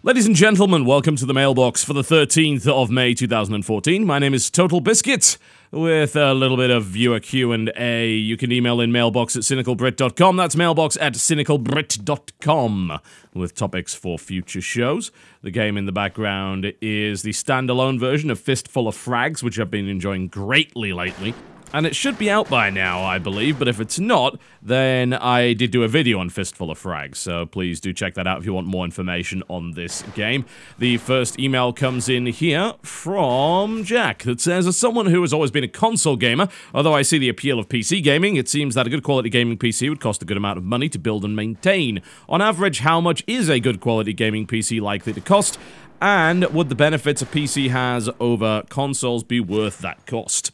Ladies and gentlemen, welcome to the Mailbox for the 13th of May 2014. My name is TotalBiscuit, with a little bit of viewer Q&A. You can email in mailbox@cynicalbrit.com. That's mailbox@cynicalbrit.com, with topics for future shows. The game in the background is the standalone version of Fistful of Frags, which I've been enjoying greatly lately. And it should be out by now, I believe, but if it's not, then I did do a video on Fistful of Frags, so please do check that out if you want more information on this game. The first email comes in here from Jack that says, as someone who has always been a console gamer, although I see the appeal of PC gaming, it seems that a good quality gaming PC would cost a good amount of money to build and maintain. On average, how much is a good quality gaming PC likely to cost? And would the benefits a PC has over consoles be worth that cost?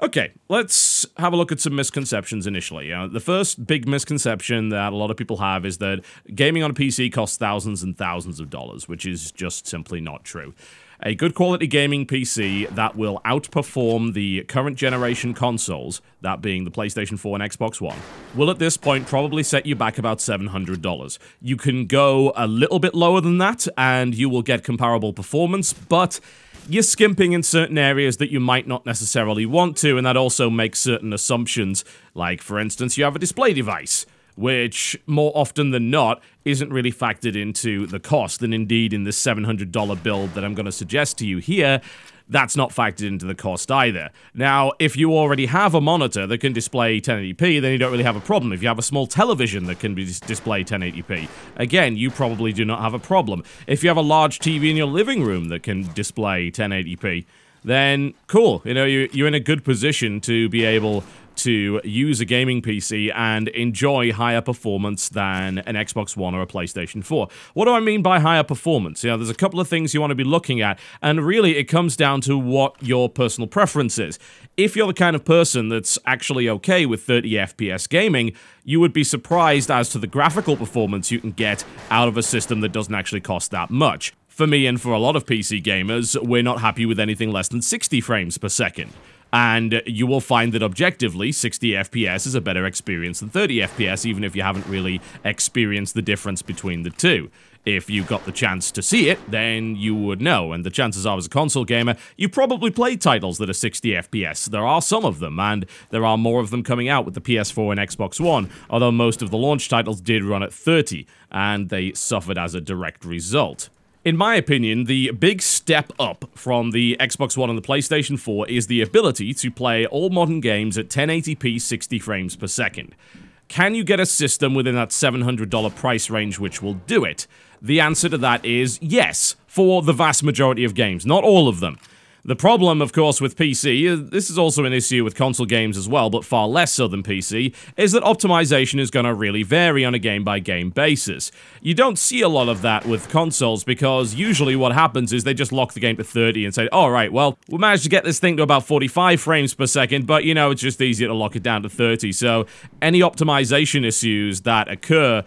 Okay, let's have a look at some misconceptions initially. The first big misconception that a lot of people have is that gaming on a PC costs thousands and thousands of dollars, which is just simply not true. A good quality gaming PC that will outperform the current generation consoles, that being the PlayStation 4 and Xbox One, will at this point probably set you back about $700. You can go a little bit lower than that, and you will get comparable performance, but you're skimping in certain areas that you might not necessarily want to, and that also makes certain assumptions. Like, for instance, you have a display device, which, more often than not, isn't really factored into the cost, and indeed in this $700 build that I'm going to suggest to you here, that's not factored into the cost either. Now, if you already have a monitor that can display 1080p, then you don't really have a problem. If you have a small television that can display 1080p, again, you probably do not have a problem. If you have a large TV in your living room that can display 1080p, then cool. You know, you're in a good position to be able to use a gaming PC and enjoy higher performance than an Xbox One or a PlayStation 4. What do I mean by higher performance? You know, there's a couple of things you want to be looking at, and really it comes down to what your personal preference is. If you're the kind of person that's actually okay with 30 FPS gaming, you would be surprised as to the graphical performance you can get out of a system that doesn't actually cost that much. For me and for a lot of PC gamers, we're not happy with anything less than 60 frames per second. And you will find that objectively, 60 FPS is a better experience than 30 FPS, even if you haven't really experienced the difference between the two. If you got the chance to see it, then you would know, and the chances are as a console gamer, you probably played titles that are 60 FPS. There are some of them, and there are more of them coming out with the PS4 and Xbox One, although most of the launch titles did run at 30, and they suffered as a direct result. In my opinion, the big step up from the Xbox One and the PlayStation 4 is the ability to play all modern games at 1080p 60 frames per second. Can you get a system within that $700 price range which will do it? The answer to that is yes, for the vast majority of games, not all of them. The problem, of course, with PC, this is also an issue with console games as well, but far less so than PC, is that optimization is going to really vary on a game-by-game basis. You don't see a lot of that with consoles, because usually what happens is they just lock the game to 30 and say, alright, well, we managed to get this thing to about 45 frames per second, but, you know, it's just easier to lock it down to 30, so any optimization issues that occur,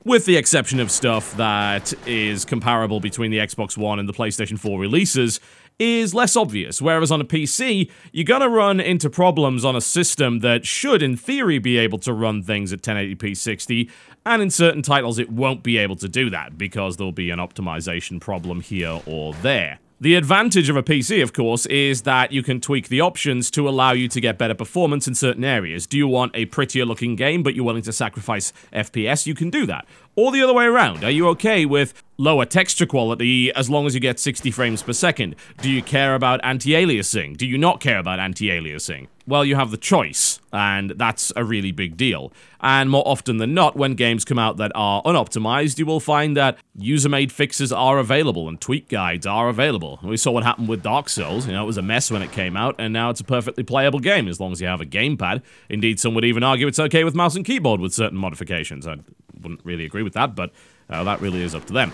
with the exception of stuff that is comparable between the Xbox One and the PlayStation 4 releases, is less obvious, whereas on a PC, you're gonna run into problems on a system that should, in theory, be able to run things at 1080p 60, and in certain titles it won't be able to do that, because there'll be an optimization problem here or there. The advantage of a PC, of course, is that you can tweak the options to allow you to get better performance in certain areas. Do you want a prettier looking game, but you're willing to sacrifice FPS? You can do that. Or the other way around. Are you okay with lower texture quality as long as you get 60 frames per second? Do you care about anti-aliasing? Do you not care about anti-aliasing? Well, you have the choice, and that's a really big deal. And more often than not, when games come out that are unoptimized, you will find that user-made fixes are available and tweak guides are available. We saw what happened with Dark Souls. You know, it was a mess when it came out, and now it's a perfectly playable game as long as you have a gamepad. Indeed, some would even argue it's okay with mouse and keyboard with certain modifications. I wouldn't really agree with that, but that really is up to them.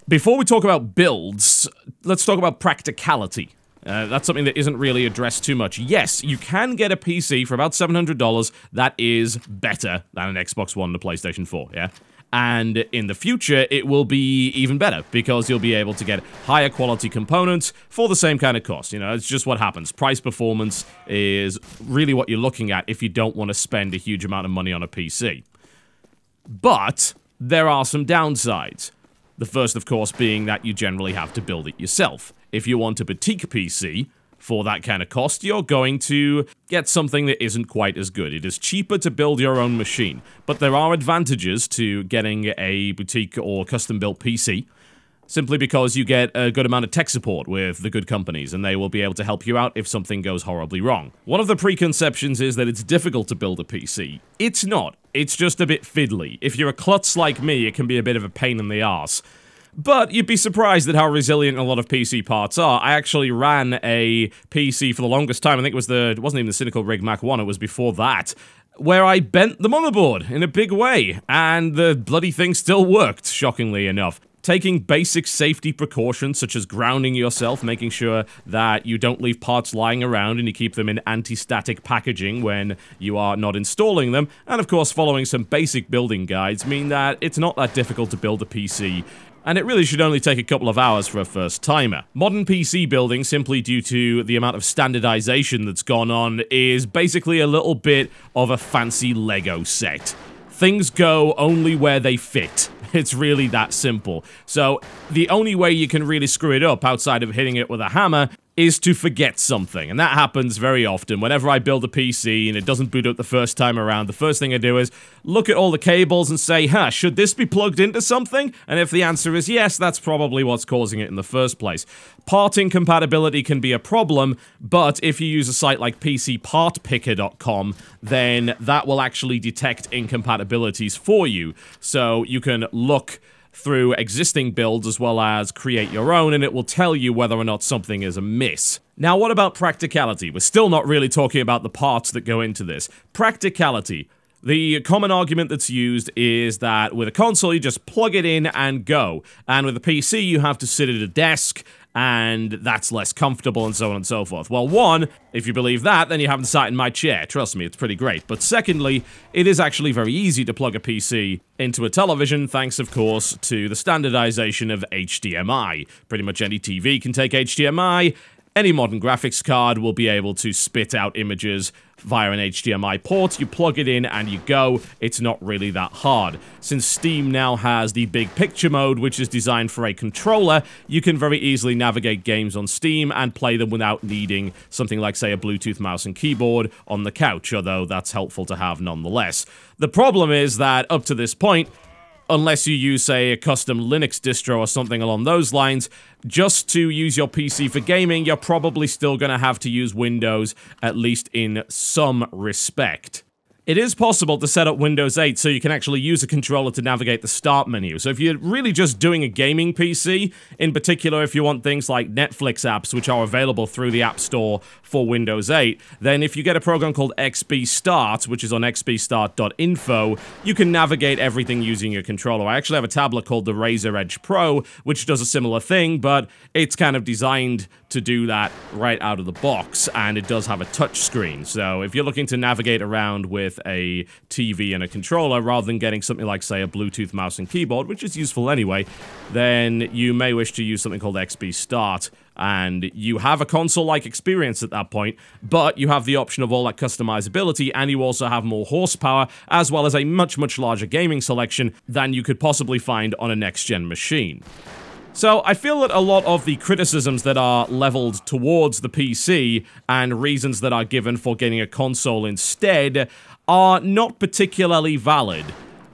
Before we talk about builds, let's talk about practicality. That's something that isn't really addressed too much. Yes, you can get a PC for about $700 that is better than an Xbox One and a PlayStation 4, yeah? And in the future, it will be even better, because you'll be able to get higher quality components for the same kind of cost. You know, it's just what happens. Price performance is really what you're looking at if you don't want to spend a huge amount of money on a PC. But there are some downsides. The first, of course, being that you generally have to build it yourself. If you want a boutique PC, for that kind of cost, you're going to get something that isn't quite as good. It is cheaper to build your own machine, but there are advantages to getting a boutique or custom-built PC, simply because you get a good amount of tech support with the good companies, and they will be able to help you out if something goes horribly wrong. One of the preconceptions is that it's difficult to build a PC. It's not. It's just a bit fiddly. If you're a klutz like me, it can be a bit of a pain in the arse. But you'd be surprised at how resilient a lot of PC parts are. I actually ran a PC for the longest time. I think it wasn't even the cynicalbrit Mac 1, it was before that, where I bent the motherboard in a big way, and the bloody thing still worked, shockingly enough. Taking basic safety precautions, such as grounding yourself, making sure that you don't leave parts lying around and you keep them in anti-static packaging when you are not installing them, and of course following some basic building guides mean that it's not that difficult to build a PC, and it really should only take a couple of hours for a first-timer. Modern PC building, simply due to the amount of standardization that's gone on, is basically a little bit of a fancy Lego set. Things go only where they fit. It's really that simple. So, the only way you can really screw it up outside of hitting it with a hammer is to forget something, and that happens very often. Whenever I build a PC and it doesn't boot up the first time around, the first thing I do is look at all the cables and say, should this be plugged into something? And if the answer is yes, that's probably what's causing it in the first place. Part incompatibility can be a problem, but if you use a site like PCPartPicker.com, then that will actually detect incompatibilities for you, so you can look through existing builds as well as create your own, and it will tell you whether or not something is amiss. Now, what about practicality? We're still not really talking about the parts that go into this. Practicality. The common argument that's used is that with a console, you just plug it in and go. And with a PC, you have to sit at a desk, and that's less comfortable, and so on and so forth. Well, one, if you believe that, then you haven't sat in my chair. Trust me, it's pretty great. But secondly, it is actually very easy to plug a PC into a television, thanks, of course, to the standardization of HDMI. Pretty much any TV can take HDMI. Any modern graphics card will be able to spit out images via an HDMI port. You plug it in and you go. It's not really that hard. Since Steam now has the big picture mode, which is designed for a controller, you can very easily navigate games on Steam and play them without needing something like, say, a Bluetooth mouse and keyboard on the couch, although that's helpful to have nonetheless. The problem is that up to this point, unless you use, say, a custom Linux distro or something along those lines, just to use your PC for gaming, you're probably still going to have to use Windows, at least in some respect. It is possible to set up Windows 8 so you can actually use a controller to navigate the start menu. So if you're really just doing a gaming PC, in particular if you want things like Netflix apps, which are available through the App Store for Windows 8, then if you get a program called XB Start, which is on xbstart.info, you can navigate everything using your controller. I actually have a tablet called the Razer Edge Pro, which does a similar thing, but it's kind of designed to do that right out of the box, and it does have a touch screen. So if you're looking to navigate around with a TV and a controller rather than getting something like, say, a Bluetooth mouse and keyboard, which is useful anyway, then you may wish to use something called XB Start, and you have a console-like experience at that point, but you have the option of all that customizability, and you also have more horsepower, as well as a much, much larger gaming selection than you could possibly find on a next-gen machine. So, I feel that a lot of the criticisms that are leveled towards the PC and reasons that are given for getting a console instead are not particularly valid.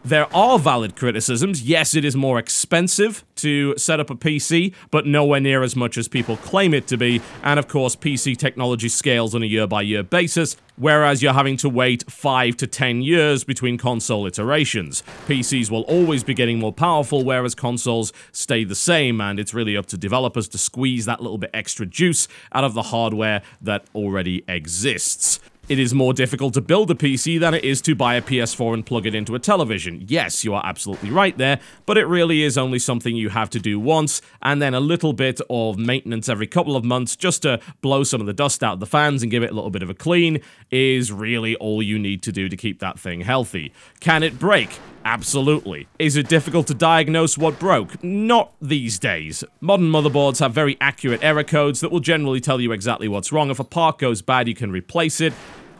There are valid criticisms. Yes, it is more expensive to set up a PC, but nowhere near as much as people claim it to be. And of course, PC technology scales on a year-by-year basis, whereas you're having to wait 5 to 10 years between console iterations. PCs will always be getting more powerful, whereas consoles stay the same, and it's really up to developers to squeeze that little bit extra juice out of the hardware that already exists. It is more difficult to build a PC than it is to buy a PS4 and plug it into a television. Yes, you are absolutely right there, but it really is only something you have to do once, and then a little bit of maintenance every couple of months just to blow some of the dust out of the fans and give it a little bit of a clean is really all you need to do to keep that thing healthy. Can it break? Absolutely. Is it difficult to diagnose what broke? Not these days. Modern motherboards have very accurate error codes that will generally tell you exactly what's wrong. If a part goes bad, you can replace it.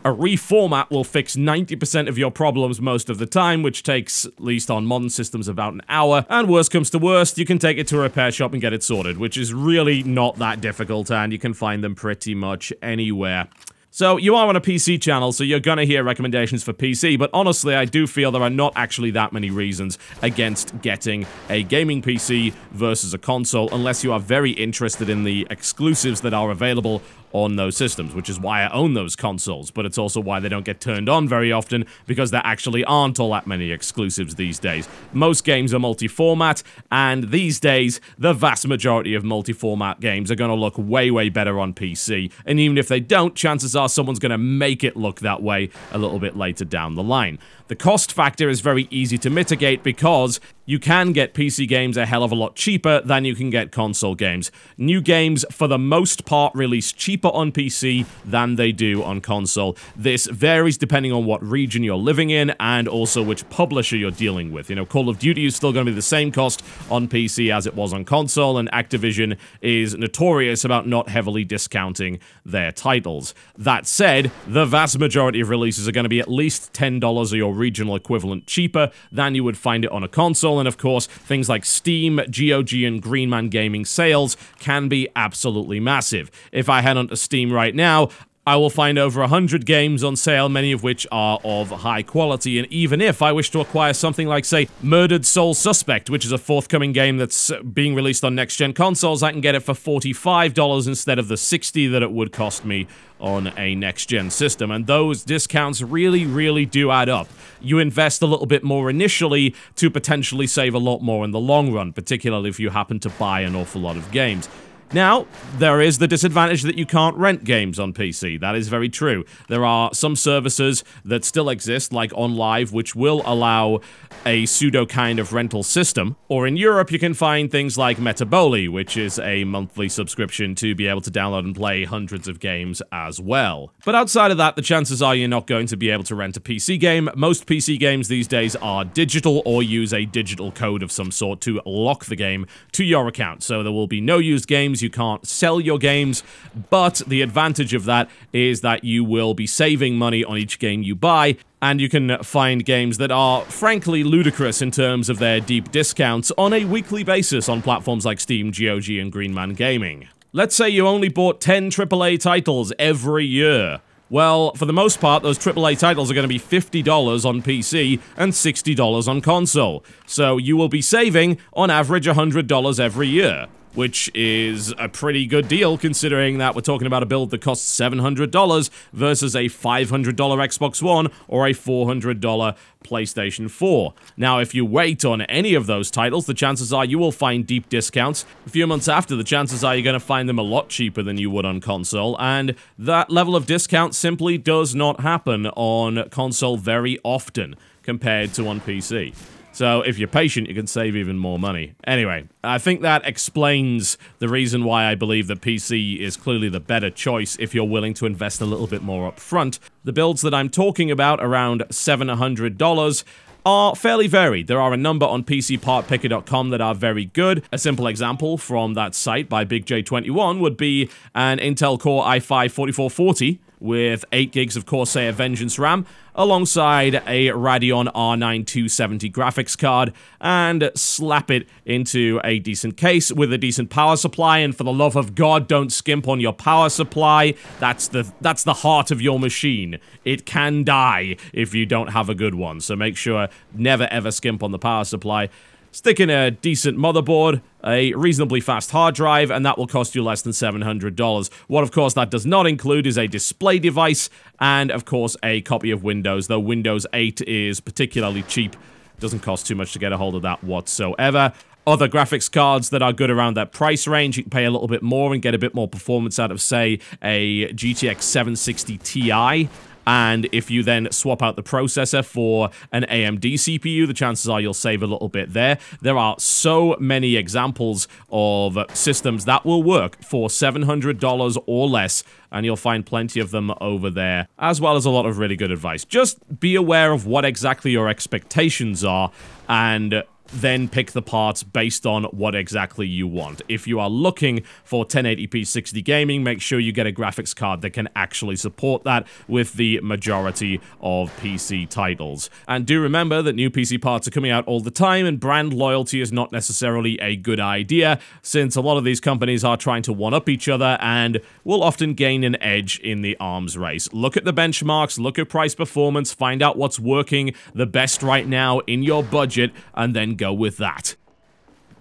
A reformat will fix 90% of your problems most of the time, which takes, at least on modern systems, about an hour. And worst comes to worst, you can take it to a repair shop and get it sorted, which is really not that difficult, and you can find them pretty much anywhere. So, you are on a PC channel, so you're gonna hear recommendations for PC, but honestly, I do feel there are not actually that many reasons against getting a gaming PC versus a console, unless you are very interested in the exclusives that are available on those systems, which is why I own those consoles, but it's also why they don't get turned on very often, because there actually aren't all that many exclusives these days. Most games are multi-format, and these days, the vast majority of multi-format games are gonna look way, way better on PC, and even if they don't, chances are someone's gonna make it look that way a little bit later down the line. The cost factor is very easy to mitigate because you can get PC games a hell of a lot cheaper than you can get console games. New games, for the most part, release cheaper on PC than they do on console. This varies depending on what region you're living in and also which publisher you're dealing with. You know, Call of Duty is still going to be the same cost on PC as it was on console, and Activision is notorious about not heavily discounting their titles. That said, the vast majority of releases are going to be at least $10 or your regional equivalent cheaper than you would find it on a console, and of course, things like Steam, GOG, and Greenman Gaming sales can be absolutely massive. If I head onto Steam right now, I will find over 100 games on sale, many of which are of high quality, and even if I wish to acquire something like, say, Murdered Soul Suspect, which is a forthcoming game that's being released on next-gen consoles, I can get it for $45 instead of the $60 that it would cost me on a next-gen system, and those discounts really, really do add up. You invest a little bit more initially to potentially save a lot more in the long run, particularly if you happen to buy an awful lot of games. Now, there is the disadvantage that you can't rent games on PC. That is very true. There are some services that still exist, like OnLive, which will allow a pseudo kind of rental system. Or in Europe, you can find things like Metaboli, which is a monthly subscription to be able to download and play hundreds of games as well. But outside of that, the chances are you're not going to be able to rent a PC game. Most PC games these days are digital or use a digital code of some sort to lock the game to your account. So there will be no used games. You can't sell your games, but the advantage of that is that you will be saving money on each game you buy, and you can find games that are frankly ludicrous in terms of their deep discounts on a weekly basis on platforms like Steam, GOG, and Greenman Gaming. Let's say you only bought 10 AAA titles every year. Well, for the most part, those AAA titles are going to be $50 on PC and $60 on console. So you will be saving, on average, $100 every year, which is a pretty good deal considering that we're talking about a build that costs $700 versus a $500 Xbox One or a $400 PlayStation 4. Now, if you wait on any of those titles, the chances are you will find deep discounts. A few months after, the chances are you're going to find them a lot cheaper than you would on console, and that level of discount simply does not happen on console very often compared to on PC. So, if you're patient, you can save even more money. Anyway, I think that explains the reason why I believe that PC is clearly the better choice if you're willing to invest a little bit more up front. The builds that I'm talking about, around $700, are fairly varied. There are a number on PCPartPicker.com that are very good. A simple example from that site by BigJ21 would be an Intel Core i5-4440 with 8 gigs of Corsair Vengeance RAM, alongside a Radeon R9 270 graphics card, and slap it into a decent case with a decent power supply. And for the love of God, don't skimp on your power supply. That's the heart of your machine. It can die if you don't have a good one, so make sure never ever skimp on the power supply. Stick in a decent motherboard, a reasonably fast hard drive, and that will cost you less than $700. What, of course, that does not include is a display device and, of course, a copy of Windows, though Windows 8 is particularly cheap. Doesn't cost too much to get a hold of that whatsoever. Other graphics cards that are good around that price range, you can pay a little bit more and get a bit more performance out of, say, a GTX 760 Ti. And if you then swap out the processor for an AMD CPU, the chances are you'll save a little bit there. There are so many examples of systems that will work for $700 or less, and you'll find plenty of them over there, as well as a lot of really good advice. Just be aware of what exactly your expectations are, and then pick the parts based on what exactly you want. If you are looking for 1080p 60 gaming, make sure you get a graphics card that can actually support that with the majority of PC titles. And do remember that new PC parts are coming out all the time, and brand loyalty is not necessarily a good idea, since a lot of these companies are trying to one-up each other and will often gain an edge in the arms race. Look at the benchmarks, look at price performance, find out what's working the best right now in your budget, and then go with that.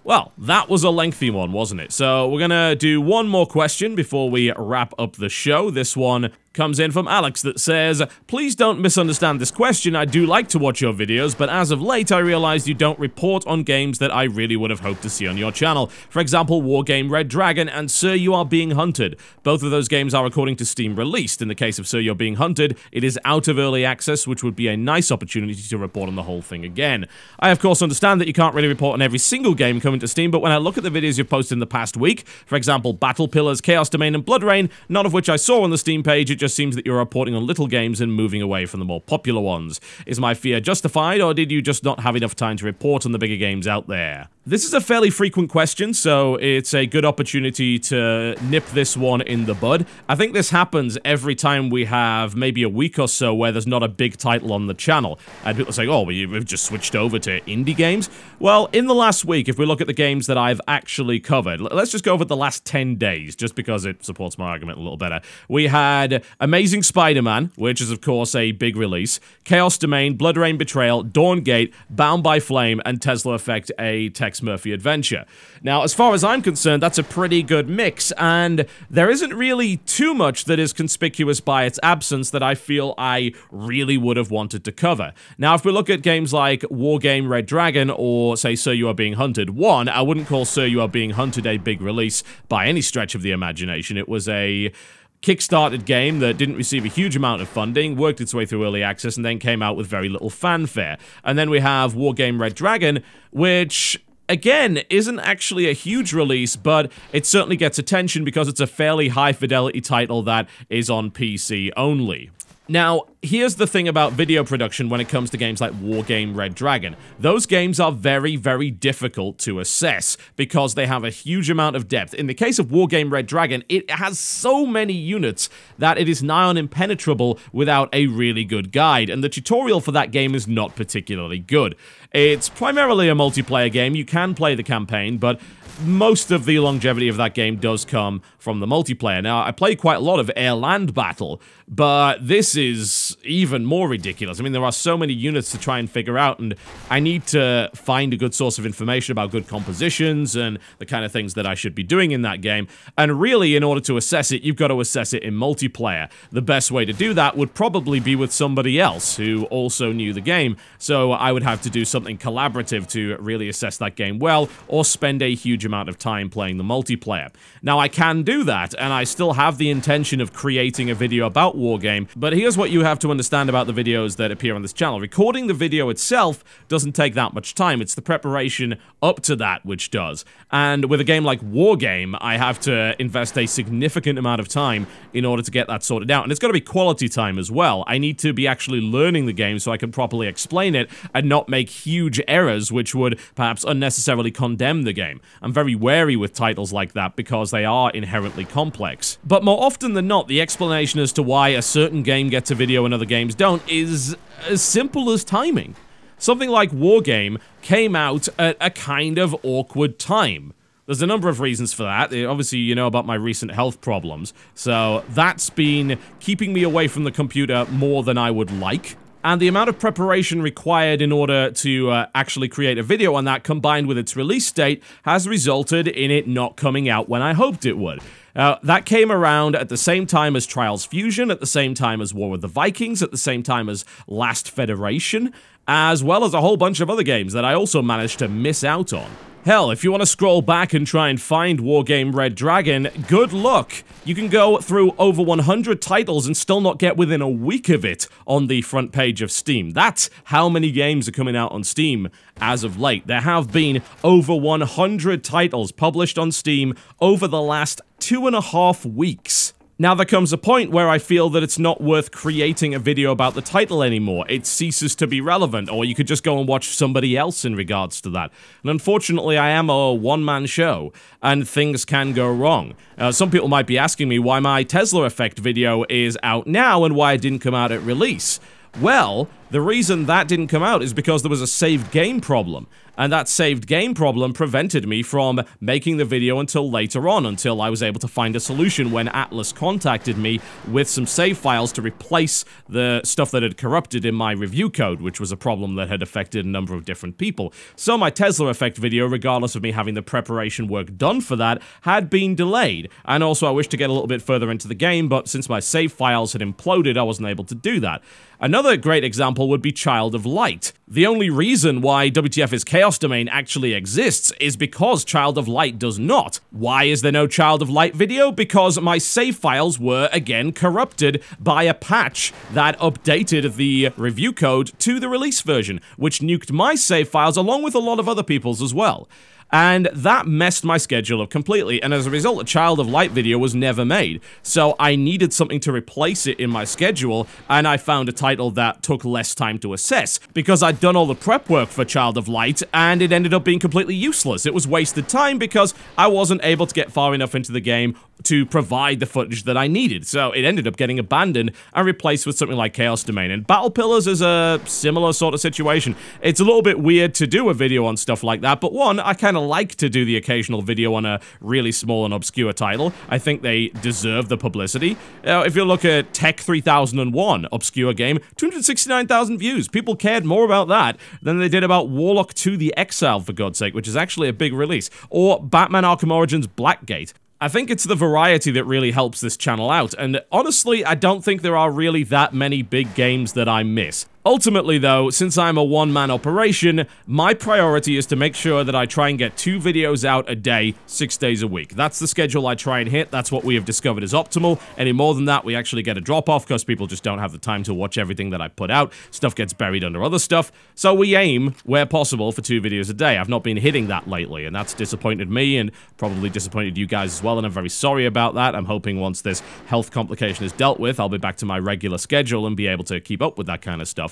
Well, that was a lengthy one, wasn't it? So we're gonna do one more question before we wrap up the show. This one comes in from Alex that says, please don't misunderstand this question. I do like to watch your videos, but as of late I realized you don't report on games that I really would have hoped to see on your channel. For example, Wargame Red Dragon and Sir You Are Being Hunted. Both of those games are, according to Steam, released. In the case of Sir You're Being Hunted, it is out of early access, which would be a nice opportunity to report on the whole thing again. I of course understand that you can't really report on every single game coming to Steam, but when I look at the videos you've posted in the past week, for example, Battle Pillars, Chaos Domain, and Blood Rain, none of which I saw on the Steam page, it just seems that you're reporting on little games and moving away from the more popular ones. Is my fear justified, or did you just not have enough time to report on the bigger games out there? This is a fairly frequent question, so it's a good opportunity to nip this one in the bud. I think this happens every time we have maybe a week or so where there's not a big title on the channel. And people say, oh, we've just switched over to indie games. Well, in the last week, if we look at the games that I've actually covered, let's just go over the last 10 days, just because it supports my argument a little better. We had Amazing Spider-Man, which is, of course, a big release, Chaos Domain, Blood Rain Betrayal, Dawngate, Bound by Flame, and Tesla Effect, a Tex Murphy adventure. Now, as far as I'm concerned, that's a pretty good mix, and there isn't really too much that is conspicuous by its absence that I feel I really would have wanted to cover. Now, if we look at games like Wargame Red Dragon or, say, Sir You Are Being Hunted, one, I wouldn't call Sir You Are Being Hunted a big release by any stretch of the imagination. It was a kickstarted game that didn't receive a huge amount of funding, worked its way through early access, and then came out with very little fanfare. And then we have Wargame Red Dragon, which, again, isn't actually a huge release, but it certainly gets attention because it's a fairly high-fidelity title that is on PC only. Now, here's the thing about video production when it comes to games like Wargame Red Dragon. Those games are very, very difficult to assess because they have a huge amount of depth. In the case of Wargame Red Dragon, it has so many units that it is nigh on impenetrable without a really good guide, and the tutorial for that game is not particularly good. It's primarily a multiplayer game. You can play the campaign, but most of the longevity of that game does come from the multiplayer. Now, I play quite a lot of air-land battle, but this is even more ridiculous. I mean, there are so many units to try and figure out, and I need to find a good source of information about good compositions and the kind of things that I should be doing in that game. And really, in order to assess it, you've got to assess it in multiplayer. The best way to do that would probably be with somebody else who also knew the game, so I would have to do something collaborative to really assess that game well, or spend a huge amount of time playing the multiplayer. Now, I can do that, and I still have the intention of creating a video about Wargame, but here's what you have to understand about the videos that appear on this channel. Recording the video itself doesn't take that much time. It's the preparation up to that which does. And with a game like Wargame, I have to invest a significant amount of time in order to get that sorted out, and it's got to be quality time as well. I need to be actually learning the game so I can properly explain it and not make huge errors which would perhaps unnecessarily condemn the game. I'm very wary with titles like that because they are inherently complex. But more often than not, the explanation as to why a certain game gets a video and other games don't is as simple as timing. Something like Wargame came out at a kind of awkward time. There's a number of reasons for that. Obviously, you know about my recent health problems, so that's been keeping me away from the computer more than I would like. And the amount of preparation required in order to actually create a video on that, combined with its release date, has resulted in it not coming out when I hoped it would. That came around at the same time as Trials Fusion, at the same time as War with the Vikings, at the same time as Last Federation, as well as a whole bunch of other games that I also managed to miss out on. Hell, if you want to scroll back and try and find Wargame Red Dragon, good luck! You can go through over 100 titles and still not get within a week of it on the front page of Steam. That's how many games are coming out on Steam as of late. There have been over 100 titles published on Steam over the last 2.5 weeks. Now there comes a point where I feel that it's not worth creating a video about the title anymore. It ceases to be relevant, or you could just go and watch somebody else in regards to that. And unfortunately, I am a one-man show, and things can go wrong. Some people might be asking me why my Tesla Effect video is out now and why it didn't come out at release. Well, the reason that didn't come out is because there was a saved game problem. And that saved game problem prevented me from making the video until later on, until I was able to find a solution when Atlas contacted me with some save files to replace the stuff that had corrupted in my review code, which was a problem that had affected a number of different people. So my Tesla Effect video, regardless of me having the preparation work done for that, had been delayed. And also I wished to get a little bit further into the game, but since my save files had imploded, I wasn't able to do that. Another great example would be Child of Light. The only reason why WTF's Chaos Domain actually exists is because Child of Light does not. Why is there no Child of Light video? Because my save files were, again, corrupted by a patch that updated the review code to the release version, which nuked my save files along with a lot of other people's as well. And that messed my schedule up completely, and as a result, a Child of Light video was never made. So I needed something to replace it in my schedule, and I found a title that took less time to assess, because I'd done all the prep work for Child of Light, and it ended up being completely useless. It was wasted time because I wasn't able to get far enough into the game to provide the footage that I needed. So it ended up getting abandoned and replaced with something like Chaos Domain. And Battle Pillars is a similar sort of situation. It's a little bit weird to do a video on stuff like that, but one, I kind of like to do the occasional video on a really small and obscure title. I think they deserve the publicity. If you look at Tech 3001, obscure game, 269,000 views. People cared more about that than they did about Warlock 2 The Exile, for God's sake, which is actually a big release. Or Batman Arkham Origins Blackgate. I think it's the variety that really helps this channel out, and honestly, I don't think there are really that many big games that I miss. Ultimately though, since I'm a one-man operation, my priority is to make sure that I try and get 2 videos out a day, 6 days a week. That's the schedule I try and hit, that's what we have discovered is optimal. Any more than that, we actually get a drop-off because people just don't have the time to watch everything that I put out. Stuff gets buried under other stuff, so we aim, where possible, for 2 videos a day. I've not been hitting that lately, and that's disappointed me and probably disappointed you guys as well, and I'm very sorry about that. I'm hoping once this health complication is dealt with, I'll be back to my regular schedule and be able to keep up with that kind of stuff.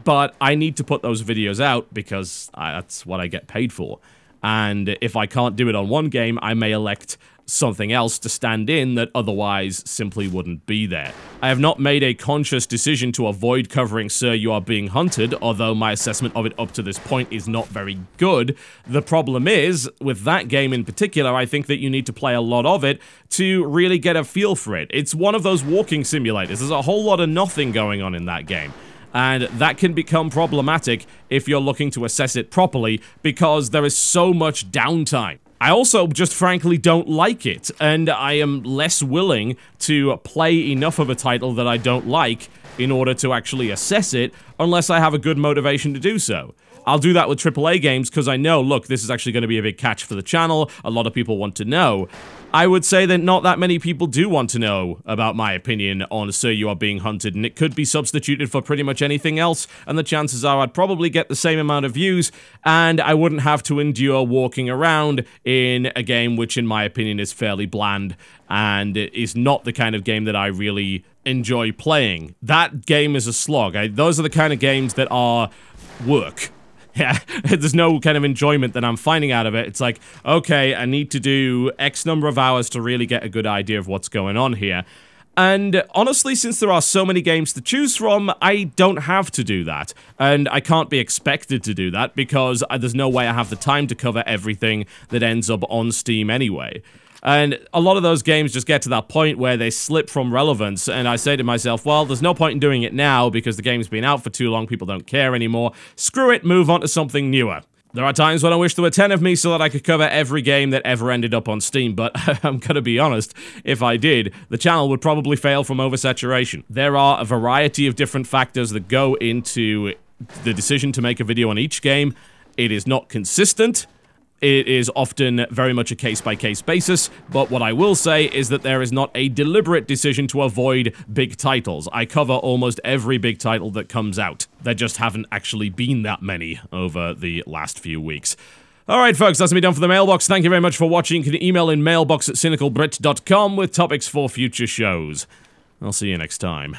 But I need to put those videos out because that's what I get paid for. And if I can't do it on one game, I may elect something else to stand in that otherwise simply wouldn't be there. I have not made a conscious decision to avoid covering Sir You Are Being Hunted, although my assessment of it up to this point is not very good. The problem is, with that game in particular, I think that you need to play a lot of it to really get a feel for it. It's one of those walking simulators. There's a whole lot of nothing going on in that game. And that can become problematic if you're looking to assess it properly, because there is so much downtime. I also just frankly don't like it, and I am less willing to play enough of a title that I don't like in order to actually assess it, unless I have a good motivation to do so. I'll do that with AAA games because I know, look, this is actually going to be a big catch for the channel, a lot of people want to know. I would say that not that many people do want to know about my opinion on Sir You Are Being Hunted, and it could be substituted for pretty much anything else, and the chances are I'd probably get the same amount of views, and I wouldn't have to endure walking around in a game which, in my opinion, is fairly bland, and is not the kind of game that I really enjoy playing. That game is a slog. Those are the kind of games that are work. Yeah, there's no kind of enjoyment that I'm finding out of it. It's like, okay, I need to do X number of hours to really get a good idea of what's going on here. And honestly, since there are so many games to choose from, I don't have to do that. And I can't be expected to do that because there's no way I have the time to cover everything that ends up on Steam anyway. And a lot of those games just get to that point where they slip from relevance, and I say to myself, well, there's no point in doing it now because the game's been out for too long, people don't care anymore. Screw it, move on to something newer. There are times when I wish there were 10 of me so that I could cover every game that ever ended up on Steam, but I'm gonna be honest, if I did, the channel would probably fail from oversaturation. There are a variety of different factors that go into the decision to make a video on each game. It is not consistent. It is often very much a case-by-case basis, but what I will say is that there is not a deliberate decision to avoid big titles. I cover almost every big title that comes out. There just haven't actually been that many over the last few weeks. Alright folks, that's me done for the mailbox. Thank you very much for watching. You can email in mailbox@cynicalbrit.com with topics for future shows. I'll see you next time.